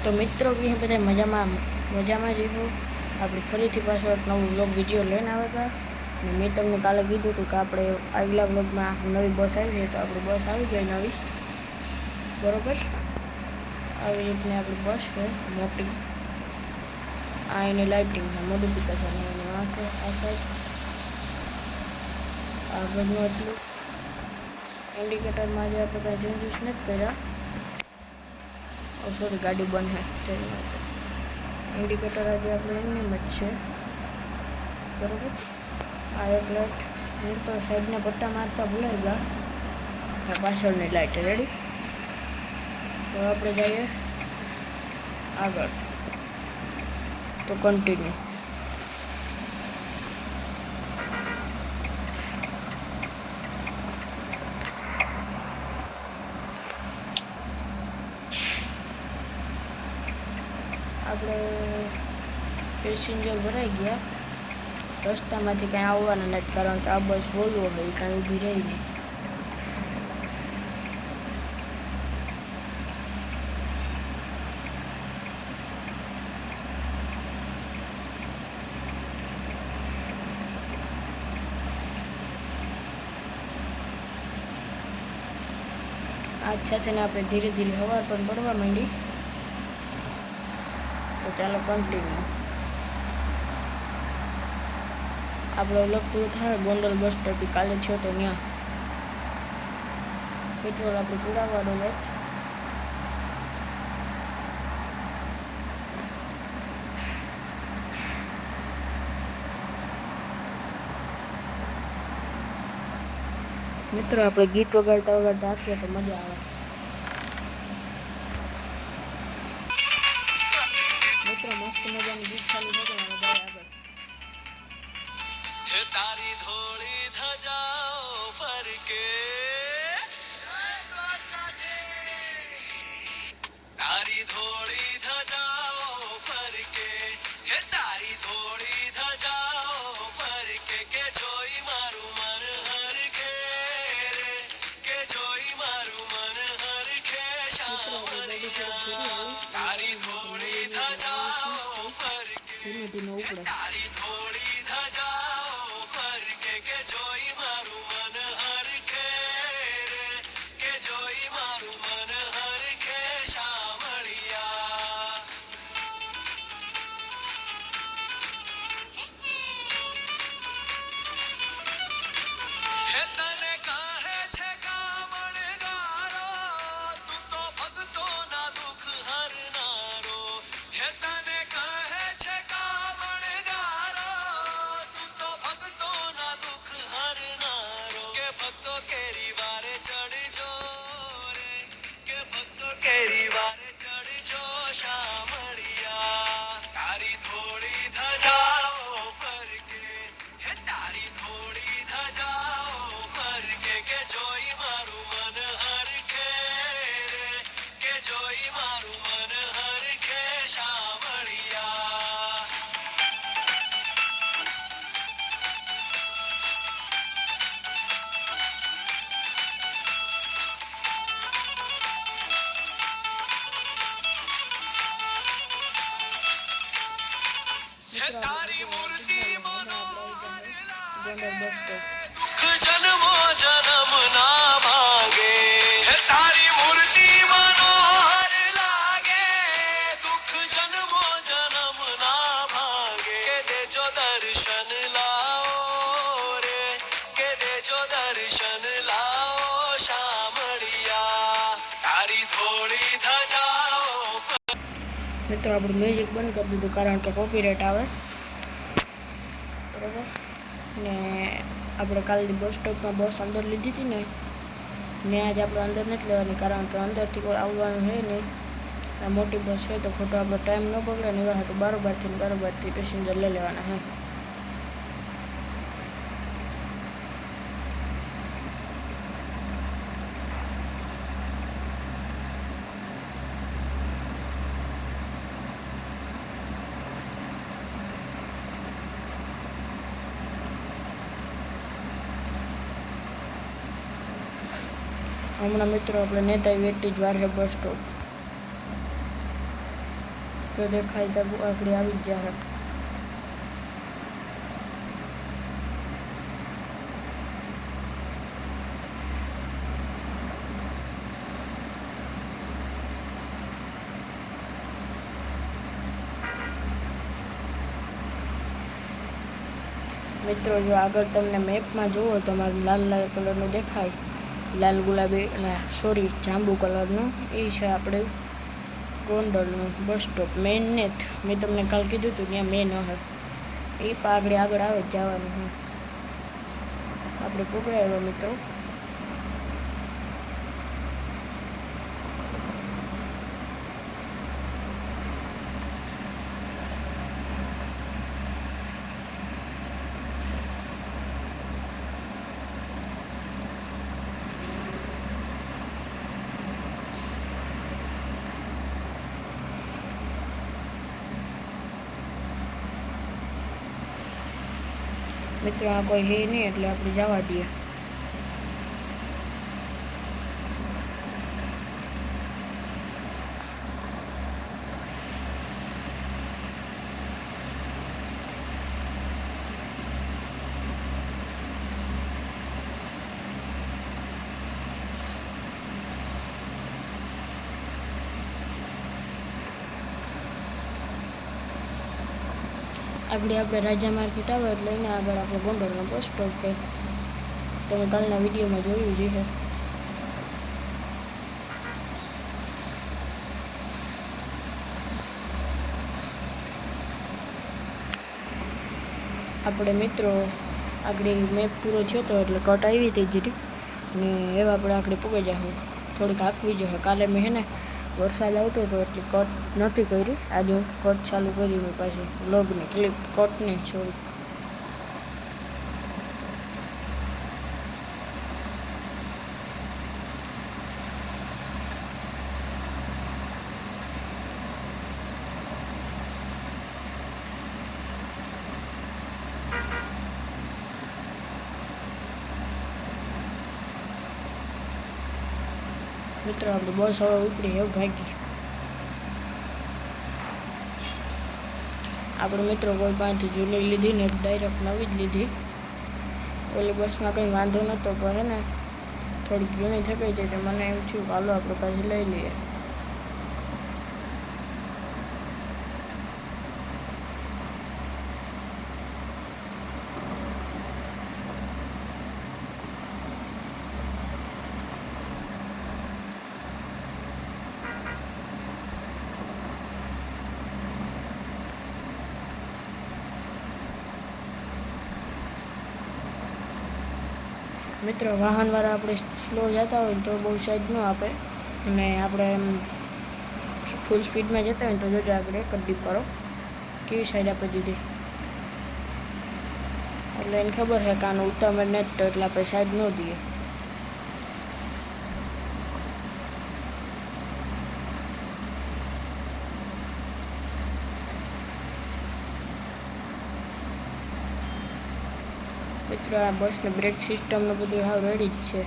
તો મિત્રો કે બધા મજામાં જ હો. આપણે ફરીથી પાછો એક નવો વ્લોગ વિડીયો લઈને આવ્યા હતા અને મેં તમને કાલે કીધું હતું કે આપણે આગલા વ્લોગમાં નવી બસ આવી છે. તો આપણી બસ આવી ગઈ નવી, બરાબર. આવી રીતની આપણી બસ છે મોટી. આ એની લાઇટિંગ મોડિફિકેશન એની આ સાઈડ આગળનું એટલું ઇન્ડિકેટરમાં જે આપણે કાંઈ ચેન્જીસ નથી કર્યા. સોરી, ગાડી બંધ છે. ઇન્ડિકેટર આજે આપણે એમની જ છે, બરાબર. આ એક લાઇટ હું તો સાઈડના પટ્ટા મારતા ભૂલાઈ ગયા. આ પાછળની લાઇટ રેડી. તો આપણે જઈએ આગળ, તો કન્ટિન્યુ. આપણે પેસેન્જર ભરાઈ ગયા. રસ્તામાંથી કાંઈ આવવાના નથી, કારણ કે આ બસ વોલ્વો હોય, કાંઈ ઊભી રહી નહીં. આજ સાથે ને આપણે ધીરે ધીરે હવા પણ પડવા માંડી. તો ચાલો કન્ટિન્યુ. આપણે લગતું થાય ગોંડલ બસ સ્ટોપ કાલે થયો તો ત્યાં પેટ્રોલ આપણે પુરાવાનું જ. મિત્રો આપણે ગીત વગાડતા વગાડતા આપીએ તો મજા આવે. મિત્રો મસ્ત મજાનું ગીત ચાલુ થઈ ગયું. આગળ તારી ધોળી ધજાઓ ફરકે, તારી ધોળી ધજાઓ ફરકે, હે તારી ધોળી ધજાઓ ફરકે, કે જોઈ મારું મન હરખે રે, કે જોઈ મારું મન હરખે શામળિયા. તારી ધોળી ધજાઓ ફરકે, તારી ધોળી ધજાઓ ફરકે, કે જોઈ મારું મન હરખે રે, કે જોઈ મારું મન હરખે શામળિયા. હે તને કહે છે કામણગારો, તું તો ભક્તોના દુઃખ હરનારો. હે તને કહે છે કામણગારો, તું તો ભક્તોના દુઃખ હરનારો. કે ભક્તો કેરી વારે ચડજો રે, કે ભક્તો કેરી વારે ચડજો શામળિયા. તારી ધોળી ધજાઓ ફરકે, હે તારી ધોળી ધજાઓ ફરકે, કે જોઈ મારું મન હરખે રે, કે જોઈ મારું મન હરખે શામળિયા. હે તારી મૂર્તિ મનોહર ગોંડલ બસ સ્ટોપ. દુઃખ જન્મો જન્મ ના ભાગે. હે તારી મૂર્તિ મનોહર લાગે, દુઃખ જન્મો જન્મ ના ભાગે. કે દેજો દર્શન લાવો રે, કે દેજો દર્શન લાવો શામળિયા. તારી ધોળી ધજાઓ. મિત્રો આપણું મ્યુઝિક બંધ કરી દીધું, કારણ કે કોપીરાઇટ આવે, બરાબર. ને આપણે કાલની બસ સ્ટોપમાં બસ અંદર લીધી હતી ને આજે આપણે અંદર નથી લેવાની, કારણ કે અંદરથી કોઈ આવવાનું છે નહીં. આ મોટી બસ છે તો ખોટો આપણો ટાઈમ ન બગડે ને એવા હાટું બરોબરથી પેસેન્જર લઈ લેવાના છે. હમણાં મિત્રો આપણે નેતા વેટી જ વાર છે બસ સ્ટોપ. તો દેખાય તો આપણી આવી જ જાય. મિત્રો જો આગળ તમને મેપમાં જુઓ તો મારું લાલ લાલ કલરનું દેખાય, લાલ ગુલાબી અને સોરી જાંબુ કલરનું, એ છે આપણે ગોંડલનું બસ સ્ટોપ. મેન ને મેં તમને કાલ કીધું હતું ત્યાં મેન હશે, એ આગળ આવે જવાનું હોય. આપણે પકડાયો મિત્રો. મિત્રો આ કોઈ હે નહીં એટલે આપણે જવા દઈએ. આપણે રાજા માર્કેટ આવે એટલે એને આગળ આપણે ગોંડલનો બસ સ્ટોપ છે. તમે કાલના વિડીયોમાં જોયું જ છે. આપણે મિત્રો આગળ મેપ પૂરો થયો હતો એટલે કટ આવી હતી જીરી ને એવા આપણે આગળ પૂગી જાઉં. થોડીક આંકવી જોઈએ. કાલે મેં હે ને વરસાદ આવતો હતો એટલે કટ નથી કરી. આજે કટ ચાલુ કરી મેં પાછી વ્લોગની ક્લિપ કટની સોરી. મિત્રો આપણે બસ હવે ઉપડી એવું ભાગી. આપણે મિત્રો કોઈ પાસેથી જૂની લીધી ને ડાયરેક્ટ નવી જ લીધી. ઓલી બસમાં કંઈ વાંધો નહોતો પણ હે ને થોડીક જૂની થઈ ગઈ છે તો મને એમ થયું હાલો આપણે પાછી લઈ લઈએ. મિત્રો વાહનવાળા આપણે સ્લો જતા હોય તો બહુ સાઈડ ન આપે, અને આપણે એમ ફૂલ સ્પીડમાં જતા હોય તો જોજો આગળ કડ્ડી પાડો કેવી સાઈડ આપી દીધી. એટલે એને ખબર છે કે આનું ઉતામળ નથી તો એટલે આપણે સાઈડ ન દઈએ. મિત્રો આ બસને બ્રેક સિસ્ટમનું બધું હાવ રેડી જ છે.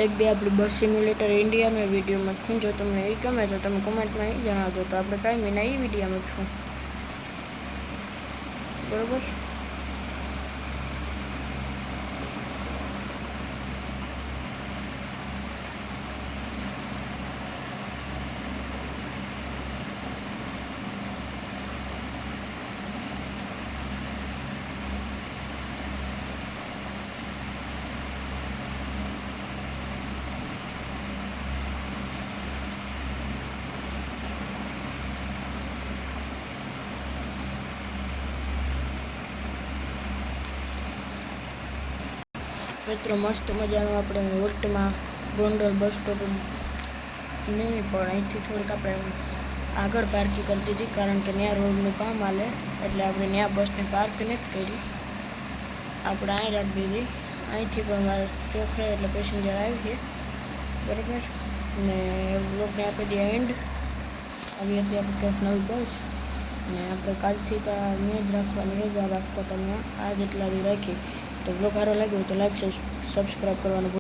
એક બે આપણી બસ સિમ્યુલેટર ઇન્ડિયાનો વિડીયોમાં છું. જો તમને એ ગમે તો તમે કોમેન્ટમાં એ જણાવજો તો આપણે કાંઈ મહિના એ વિડીયોમાં છું. બરાબર. મિત્રો મસ્ત મજાનું આપણે ઉલટમાં ગોંડલ બસ સ્ટોપ નહીં પણ અહીંથી થોડીક આપણે આગળ પાર્કિંગ કરી દીધી, કારણ કે ત્યાં રોડનું કામ હાલે એટલે આપણે ત્યાં બસને પાર્ક નથી કરી. આપણે અહીં રાખી દીધી. અહીંથી પણ મારે ચોખે એટલે પેસેન્જર આવી છે. બરાબર. ને લોકોને આપી દઈએ એન્ડ. આવી હતી આપણે કંઈક નવી બસ ને આપણે કાલથી તો અહીંયા જ રાખવાની રજા રાખતા હતા. આ જેટલા રાખી તો બ્લોગ સારો લાગ્યો તો લાઈક સબસ્ક્રાઈબ કરવાનું